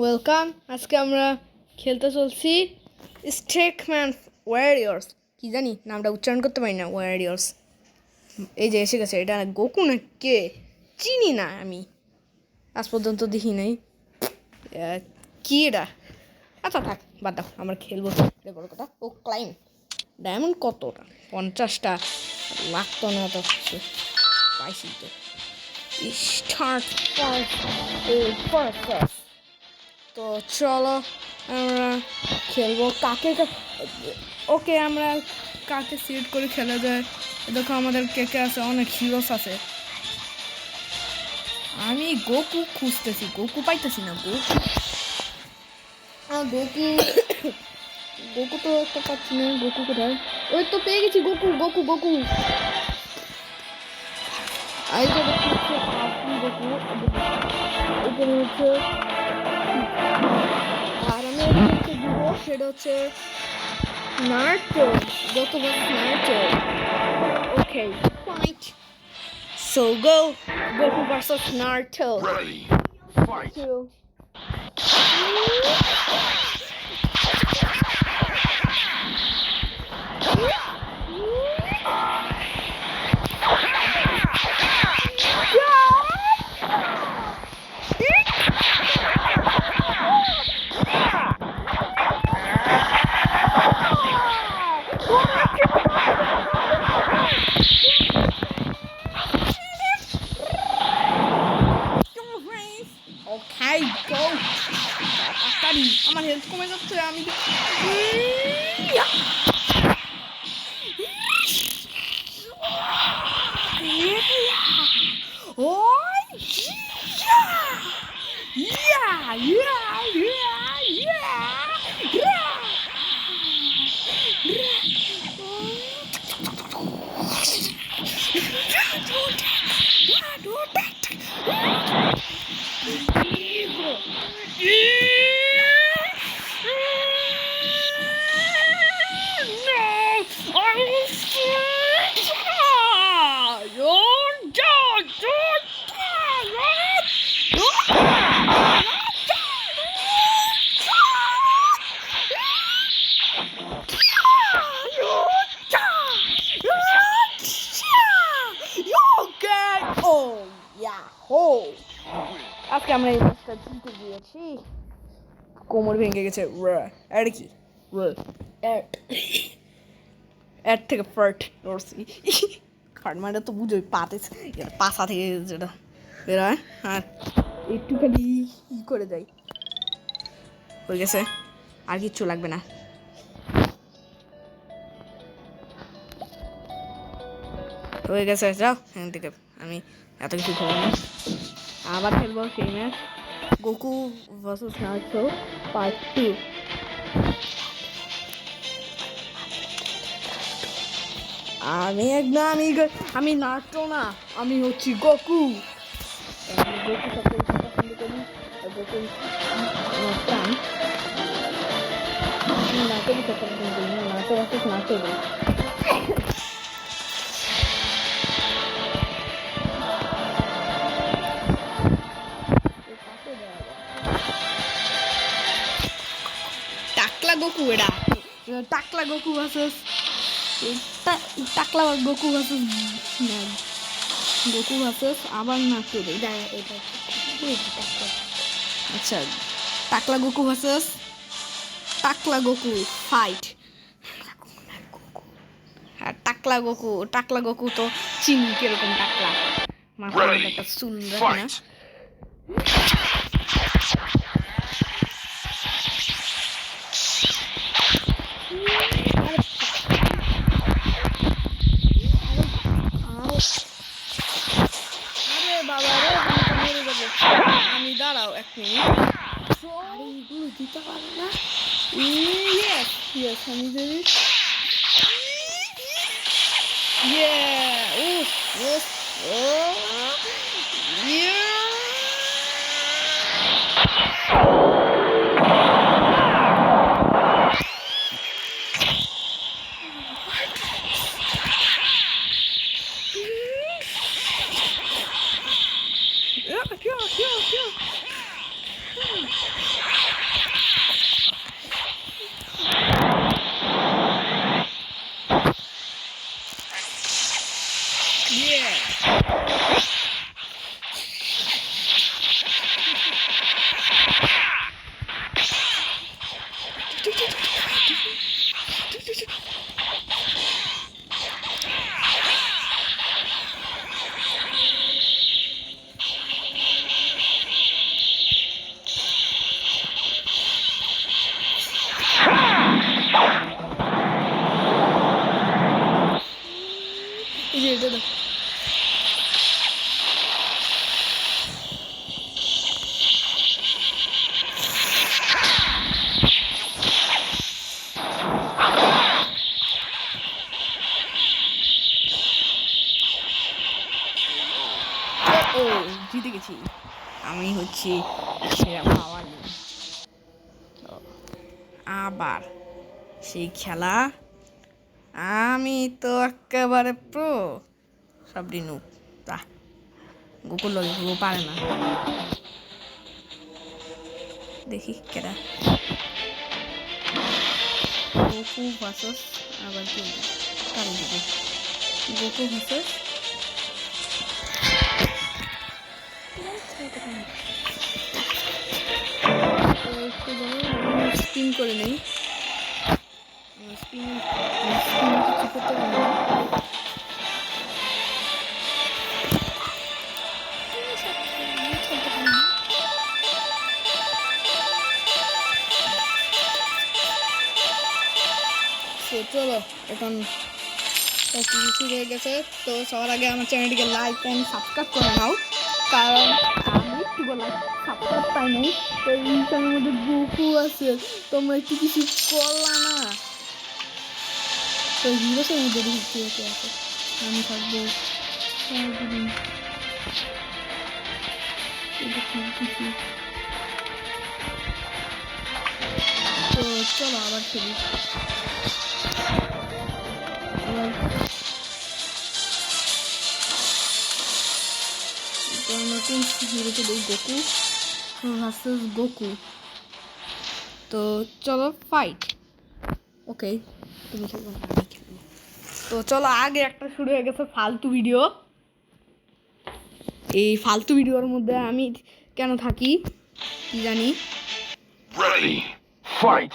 Welcome. আজকে আমরা খেলতে চলছি স্টেকম্যান ওয়ারিয়র্স। কি জানি নামটা উচ্চারণ করতে পারি না। ওয়ারিয়র্স এই যে এসে গেছে। এটা গোকু না কে চিনি না, আমি আজ পর্যন্ত দেখি নাই। কি এটা? আচ্ছা থাক, বাদ দাও, আমরা খেলবো। এটা বড় কথা। ও ক্লাইম ডায়মন্ড কতটা? 50টা। লাগতো না তো কিছু, পাইছি তো। স্টার্ট তো চলো আমরা খেলবো। ওকে, আমরা কাকে সিট করে খেলা যায়? দেখো আমাদের কে কে আছে, অনেক হিরোস আছে। আমি গোকু খুঁজতেছি, গোকু পাইতেছি না। গোকু তো একটা পাচ্ছি না। গোকু কোথায়? ওই তো পেয়ে গেছি, গোকু গোকু গোকু। এই যে দেখতে গোকু উপরে হচ্ছে। আর আমি ওদেরকে দিব, সেটা হচ্ছে Naruto. Goku vs Naruto. Okay, fight. So go. Goku vs Naruto. Ready. Fight. Okay, go. তাড়াতাড়ি, আমার হেলথ কমে যাচ্ছে। আমি আজকে আমরা এই ম্যাচটা জিতে গিয়েছি। কোমর ভেঙে গেছে। আর কি এর থেকে ফার্ট করছি। ফার্ট মানে তো বুঝোই, পাতে পাশা থেকে যেটা বেরোয়। আর একটুখানি ই করে যাই, হয়ে গেছে। আর কিচ্ছু লাগবে না। হয়ে গেছে, যাও এখান থেকে। আমি এত কিছু খেলবো না, আবার খেলবো সেই match. Goku versus Naruto part 2। আমি নারুতো না, আমি হচ্ছি গোকু। আমি গোকু সবচেয়ে বেশি পছন্দ করি। গোকু প্রাণ। আমি নারুতো বেশি পছন্দ করি না। নারুতো ভার্সেস নারুতো বলি। টাকলা গোকু, এটা টাকলা গোকু ভার্সেস টাকলা গোকু ভার্সেস গোকু ভার্সেস আবার নাটু। আচ্ছা, টাকলা গোকু ভার্সেস টাকলা গোকু ফাইট। আর টাকলা গোকু তো চিনি কিরকম টাকলা, মাথার মধ্যে একটা চুল রাখে না। আমি দাঁড়াও এক মিনিট। এগুলো দিতে পারবে না। আমি যদি বলছি আমি হচ্ছি সেরা পাওয়ার। আবার সেই খেলা, আমি তো একেবারে প্রো, সব ডিনু তা গোকুল লগে গো পারে না। দেখি কেডা গোকু ভার্সেস আবার কি কারণ দিবে গোকু ভার্সেস স্পিন করে নেই, স্পিন কিছু করতে পারবো না। তো চলো এখন কিছু হয়ে গেছে, তো সবার আগে আমার চ্যানেলটিকে লাইক অ্যান্ড সাবস্ক্রাইব করে নাও, কারণ আমি একটু লাইক সাবস্ক্রাইব পাই নাই। তো এইখানের মধ্যে গোকু আছে, তোমরা একটু কিছু করলা না। তো হিরোসের মধ্যে দেখি আছে, আমি থাকবো সারাদিন। তো চলো আবার খেলি। নতুন হিরোকে দিই গোকু ভার্সেস গোকু। তো চলো ফাইট। ওকে তুমি খেলবো না, আমি খেলবো। তো চলো আগে একটা শুরু হয়ে গেছে ফালতু ভিডিও। এই ফালতু ভিডিওর মধ্যে আমি কেন থাকি কি জানি। Ready, fight!